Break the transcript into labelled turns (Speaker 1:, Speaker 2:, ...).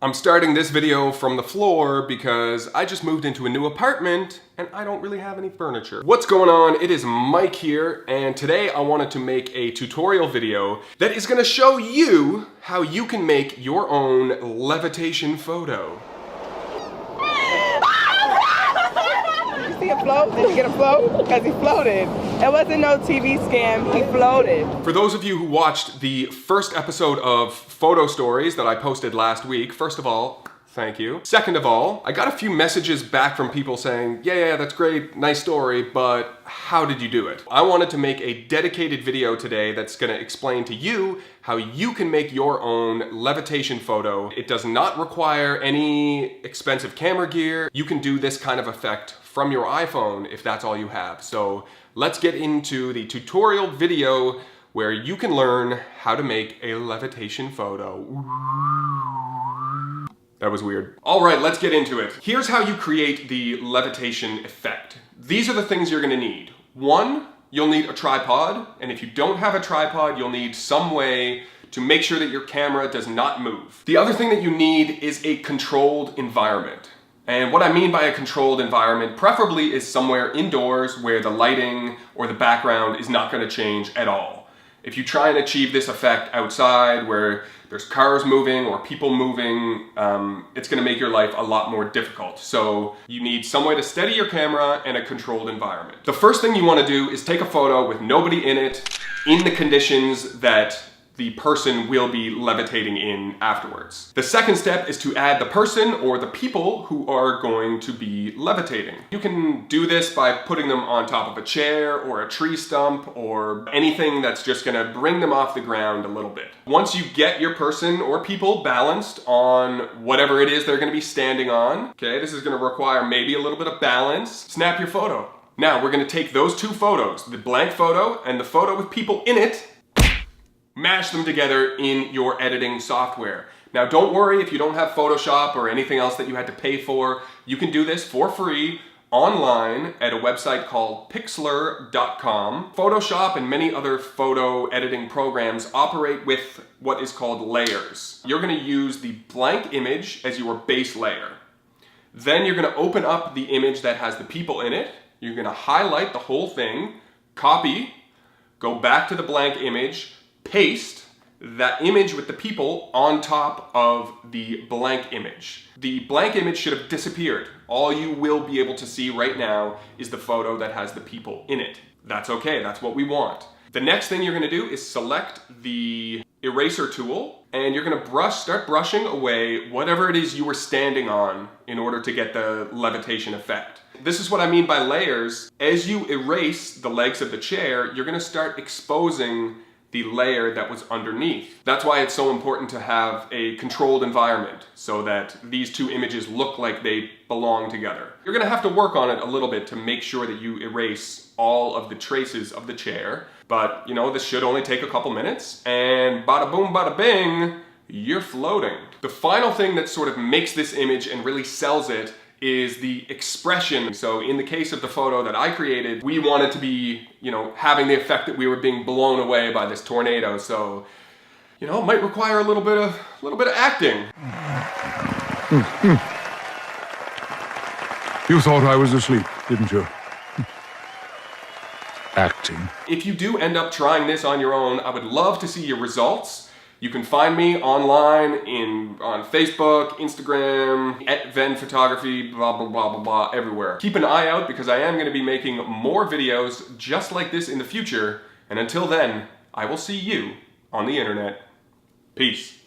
Speaker 1: I'm starting this video from the floor because I just moved into a new apartment and I don't really have any furniture. What's going on? It is Mike here, and today I wanted to make a tutorial video that is gonna show you how you can make your own levitation photo.
Speaker 2: Did you see him float? Did you get him float? Because he floated. It wasn't no TV scam, he floated.
Speaker 1: For those of you who watched the first episode of Photo Stories that I posted last week, first of all, thank you. Second of all, I got a few messages back from people saying, yeah, that's great, nice story, but how did you do it? I wanted to make a dedicated video today that's gonna explain to you how you can make your own levitation photo. It does not require any expensive camera gear. You can do this kind of effect from your iPhone if that's all you have. So let's get into the tutorial video where you can learn how to make a levitation photo. That was weird. All right, let's get into it. Here's how you create the levitation effect. These are the things you're gonna need. One, you'll need a tripod, and if you don't have a tripod, you'll need some way to make sure that your camera does not move. The other thing that you need is a controlled environment. And what I mean by a controlled environment, preferably, is somewhere indoors where the lighting or the background is not gonna change at all. If you try and achieve this effect outside where there's cars moving or people moving, it's gonna make your life a lot more difficult. So you need some way to steady your camera and a controlled environment. The first thing you wanna do is take a photo with nobody in it, in the conditions that the person will be levitating in afterwards. The second step is to add the person or the people who are going to be levitating. You can do this by putting them on top of a chair or a tree stump or anything that's just gonna bring them off the ground a little bit. Once you get your person or people balanced on whatever it is they're gonna be standing on, okay, this is gonna require maybe a little bit of balance, snap your photo. Now we're gonna take those two photos, the blank photo and the photo with people in it, mash them together in your editing software. Now don't worry if you don't have Photoshop or anything else that you had to pay for. You can do this for free online at a website called pixlr.com. Photoshop and many other photo editing programs operate with what is called layers. You're gonna use the blank image as your base layer. Then you're gonna open up the image that has the people in it. You're gonna highlight the whole thing, copy, go back to the blank image, paste that image with the people on top of the blank image. The blank image should have disappeared. All you will be able to see right now is the photo that has the people in it. That's okay, that's what we want. The next thing you're gonna do is select the eraser tool and you're gonna start brushing away whatever it is you were standing on in order to get the levitation effect. This is what I mean by layers. As you erase the legs of the chair, you're gonna start exposing the layer that was underneath. That's why it's so important to have a controlled environment so that these two images look like they belong together. You're gonna have to work on it a little bit to make sure that you erase all of the traces of the chair, but you know, this should only take a couple minutes, and bada boom, bada bing, you're floating. The final thing that sort of makes this image and really sells it is the expression. So in the case of the photo that I created, we wanted to be, you know, having the effect that we were being blown away by this tornado. So, you know, it might require a little bit of acting.
Speaker 3: You thought I was asleep, didn't you? Acting.
Speaker 1: If you do end up trying this on your own, I would love to see your results. You can find me online on Facebook, Instagram, at Ven Photography, blah, blah, blah, blah, blah, everywhere. Keep an eye out because I am gonna be making more videos just like this in the future. And until then, I will see you on the internet. Peace.